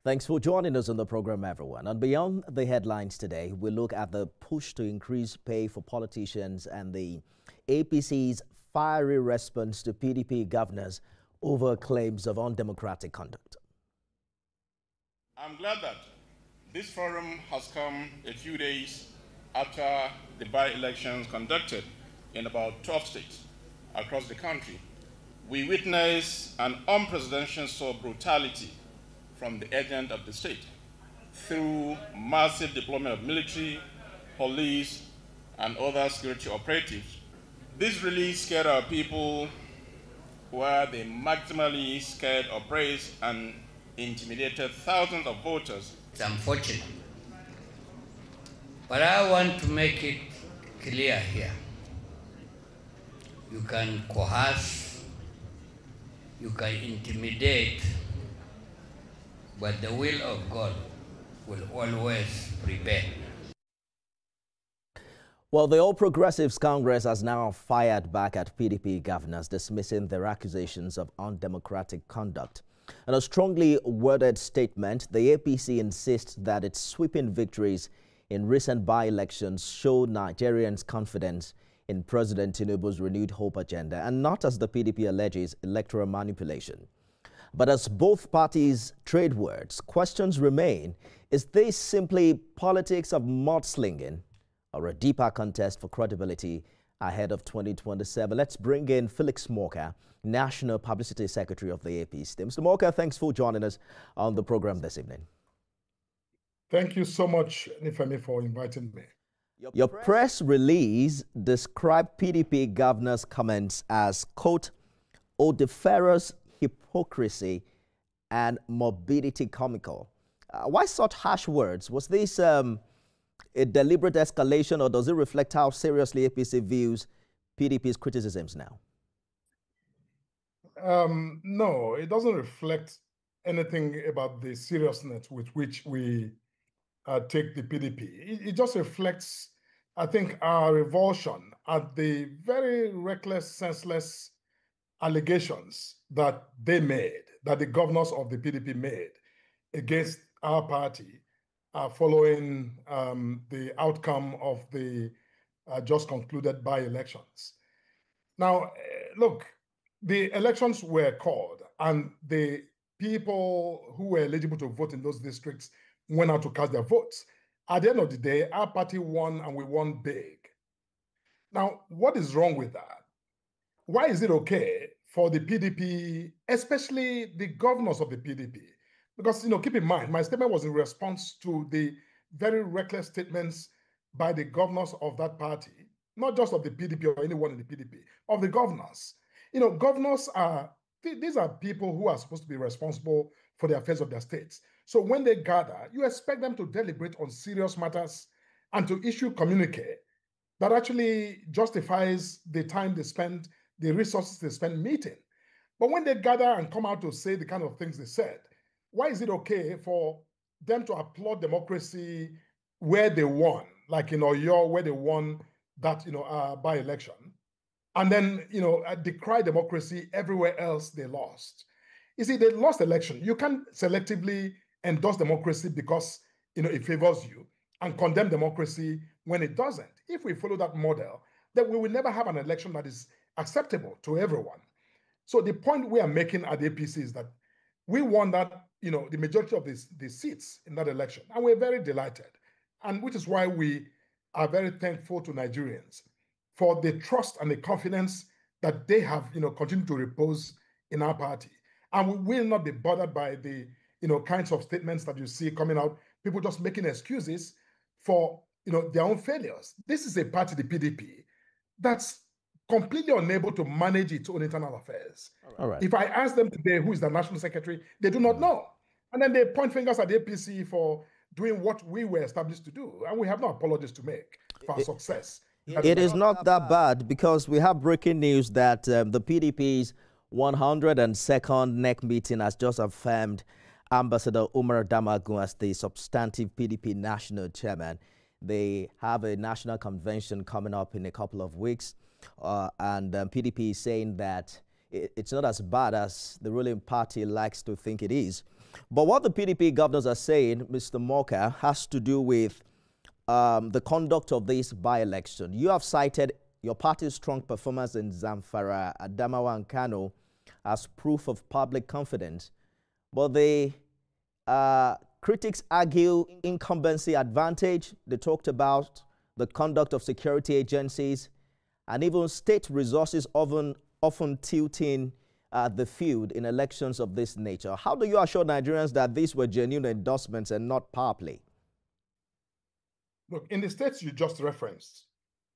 Thanks for joining us on the program, everyone. And beyond the headlines today, we look at the push to increase pay for politicians and the APC's fiery response to PDP governors over claims of undemocratic conduct. I'm glad that this forum has come a few days after the by-elections conducted in about 12 states across the country. We witnessed an unprecedented brutality from the agent of the state through massive deployment of military, police, and other security operatives. This really scared our people, where they maximally scared, oppressed, and intimidated thousands of voters. It's unfortunate, but I want to make it clear here. You can coerce, you can intimidate, but the will of God will always prevail. Well, the All Progressives Congress has now fired back at PDP governors, dismissing their accusations of undemocratic conduct. In a strongly worded statement, the APC insists that its sweeping victories in recent by-elections showed Nigerians' confidence in President Tinubu's renewed hope agenda, and not, as the PDP alleges, electoral manipulation. But as both parties trade words, questions remain. Is this simply politics of mudslinging or a deeper contest for credibility ahead of 2027? Let's bring in Felix Morka, National Publicity Secretary of the APC. Mr. Morka, thanks for joining us on the program this evening. Thank you so much, Nifemi, for inviting me. Your press release described PDP governor's comments as, quote, odiferous hypocrisy and morbidity comical. Why such harsh words? Was this a deliberate escalation, or does it reflect how seriously APC views PDP's criticisms now? No, it doesn't reflect anything about the seriousness with which we take the PDP. It just reflects, I think, our revulsion at the very reckless, senseless allegations that they made, that the governors of the PDP made against our party following the outcome of the just concluded by-elections. Now, look, the elections were called, and the people who were eligible to vote in those districts went out to cast their votes. At the end of the day, our party won, and we won big. Now, what is wrong with that? Why is it okay for the PDP, especially the governors of the PDP? Because, keep in mind, my statement was in response to the very reckless statements by the governors of that party, not just of the PDP or anyone in the PDP, of the governors. Governors these are people who are supposed to be responsible for the affairs of their states. So when they gather, you expect them to deliberate on serious matters and to issue communique that actually justifies the time they spend, the resources they spend meeting. But when they gather and come out to say the kind of things they said, why is it okay for them to applaud democracy where they won, like in Oyo, where they won that by-election, and then decry democracy everywhere else they lost? You see, they lost election. You can't selectively endorse democracy because it favors you, and condemn democracy when it doesn't. If we follow that model, then we will never have an election that is acceptable to everyone. So the point we are making at the APC is that we won that, the majority of the seats in that election, and we're very delighted, and which is why we are very thankful to Nigerians for the trust and the confidence that they have, continued to repose in our party. And we will not be bothered by the, kinds of statements that you see coming out, people just making excuses for, their own failures. This is a party, the PDP, that's completely unable to manage its own internal affairs. All right. If I ask them today who is the national secretary, they do not know. And then they point fingers at the APC for doing what we were established to do. And we have no apologies to make for our success. It is not that bad, because we have breaking news that the PDP's 102nd NEC meeting has just affirmed Ambassador Umar Damagum as the substantive PDP national chairman. They have a national convention coming up in a couple of weeks, and PDP is saying that it's not as bad as the ruling party likes to think it is. But what the PDP governors are saying, Mr. Morka, has to do with the conduct of this by-election. You have cited your party's strong performance in Zamfara, Adamawa, and Kano as proof of public confidence. But the critics argue incumbency advantage. They talked about the conduct of security agencies and even state resources often tilting the field in elections of this nature. How do you assure Nigerians that these were genuine endorsements and not power play? Look, in the states you just referenced,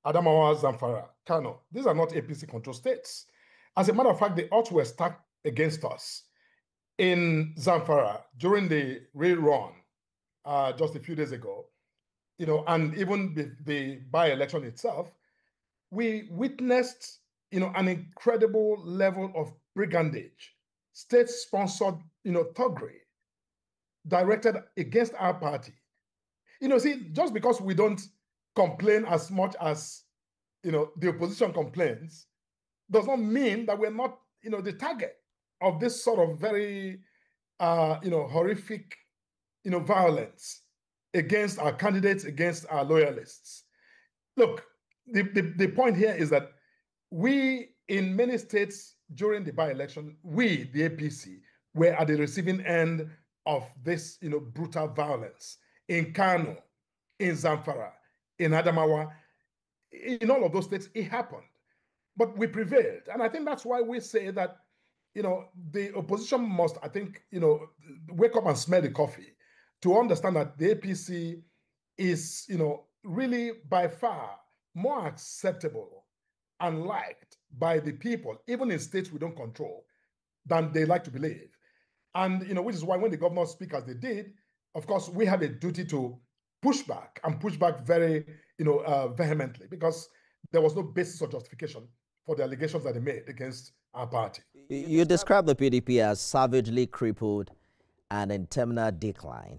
Adamawa, Zamfara, Kano, these are not APC-controlled states. As a matter of fact, the odds were stacked against us. In Zamfara, during the rerun just a few days ago, and even the by-election itself, we witnessed, an incredible level of brigandage, state-sponsored, thuggery directed against our party. See, just because we don't complain as much as, the opposition complains, does not mean that we're not, the target of this sort of very, horrific, violence against our candidates, against our loyalists. Look, the point here is that we, in many states during the by-election, we, the APC, were at the receiving end of this, brutal violence. In Kano, in Zamfara, in Adamawa, in all of those states, it happened. But we prevailed. And I think that's why we say that, the opposition must, I think, wake up and smell the coffee to understand that the APC is, really by far more acceptable and liked by the people, even in states we don't control, than they like to believe. And, which is why when the governors speak as they did, of course, we have a duty to push back and push back very, vehemently, because there was no basis or justification for the allegations that they made against our party. You describe the PDP as savagely crippled and in terminal decline.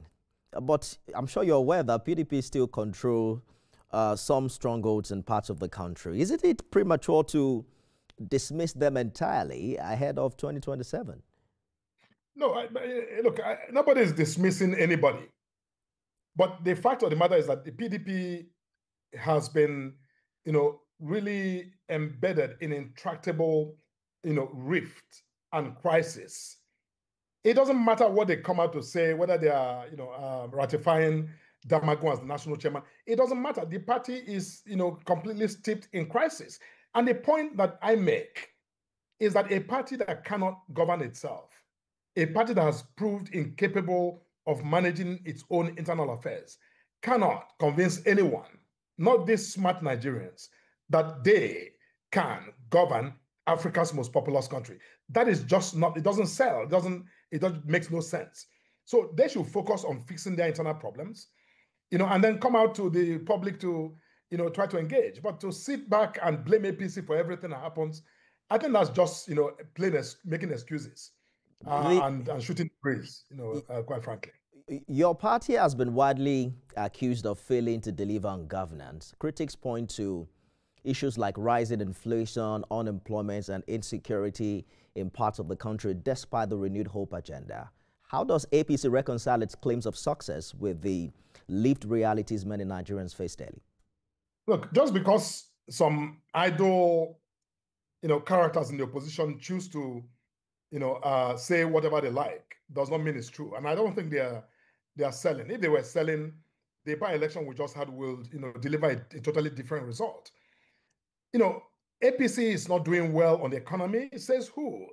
But I'm sure you're aware that PDP still control some strongholds in parts of the country. Isn't it premature to dismiss them entirely ahead of 2027? No, look, nobody is dismissing anybody. But the fact of the matter is that the PDP has been, really embedded in intractable, rift and crisis. It doesn't matter what they come out to say, whether they are, ratifying Damagum as the national chairman. It doesn't matter. The party is, completely steeped in crisis. And the point that I make is that a party that cannot govern itself, a party that has proved incapable of managing its own internal affairs, cannot convince anyone, not these smart Nigerians, that they can govern Africa's most populous country. That is just not, it doesn't sell, it makes no sense. So they should focus on fixing their internal problems, and then come out to the public to, try to engage. But to sit back and blame APC for everything that happens, I think that's just, making excuses and shooting breeze, quite frankly. Your party has been widely accused of failing to deliver on governance. Critics point to issues like rising inflation, unemployment, and insecurity in parts of the country, despite the renewed hope agenda. How does APC reconcile its claims of success with the lived realities many Nigerians face daily? Look, just because some idle, characters in the opposition choose to, say whatever they like, does not mean it's true. And I don't think they are selling. If they were selling, the by-election we just had will, deliver a totally different result. APC is not doing well on the economy. It says who?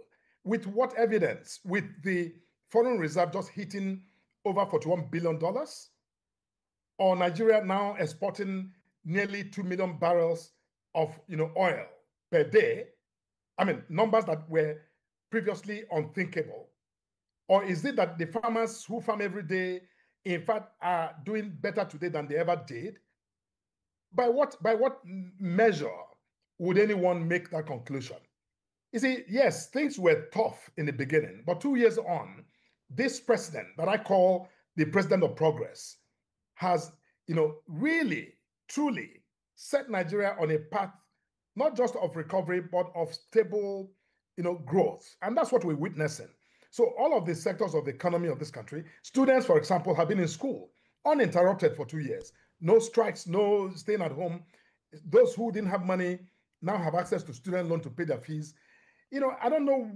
With what evidence? With the foreign reserve just hitting over $41 billion? Or Nigeria now exporting nearly 2 million barrels of, oil per day? I mean, numbers that were previously unthinkable. Or is it that the farmers who farm every day, in fact, are doing better today than they ever did? By what measure would anyone make that conclusion? You see, yes, things were tough in the beginning, but 2 years on, this president that I call the president of progress has, really, truly set Nigeria on a path, not just of recovery, but of stable, growth. And that's what we're witnessing. So all of the sectors of the economy of this country, students, for example, have been in school uninterrupted for 2 years. No strikes, no staying at home. Those who didn't have money now have access to student loan to pay their fees. I don't know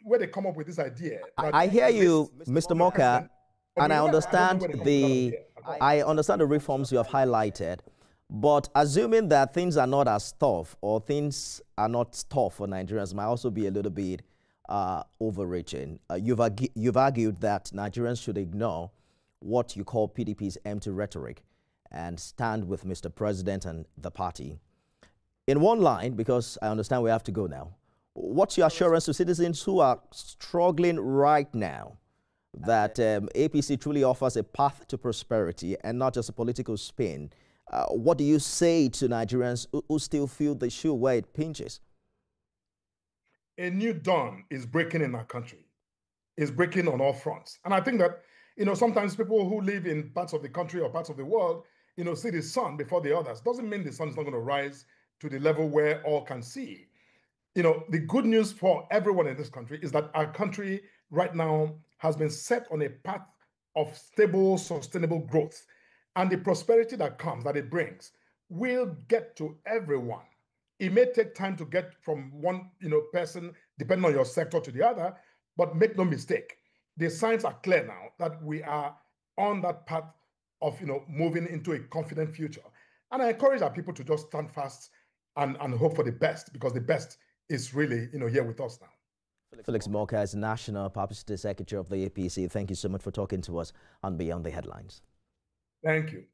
where they come up with this idea. I hear you, Mr. Morka, and I understand the reforms you have highlighted. But assuming that things are not as tough, or things are not tough for Nigerians, might also be a little bit overreaching. You've argued that Nigerians should ignore what you call PDP's empty rhetoric and stand with Mr. President and the party. In one line, because I understand we have to go now, what's your assurance to citizens who are struggling right now that APC truly offers a path to prosperity and not just a political spin? What do you say to Nigerians who still feel the shoe where it pinches? A new dawn is breaking in our country. It's breaking on all fronts. And I think that, sometimes people who live in parts of the country or parts of the world, see the sun before the others. Doesn't mean the sun is not going to rise to the level where all can see. The good news for everyone in this country is that our country right now has been set on a path of stable, sustainable growth. And the prosperity that comes, that it brings, will get to everyone. It may take time to get from one person, depending on your sector, to the other, but make no mistake, the signs are clear now that we are on that path of moving into a confident future. And I encourage our people to just stand fast and hope for the best, because the best is really here with us now. Felix Morka is National Publicity Secretary of the APC. Thank you so much for talking to us on Beyond the Headlines. Thank you.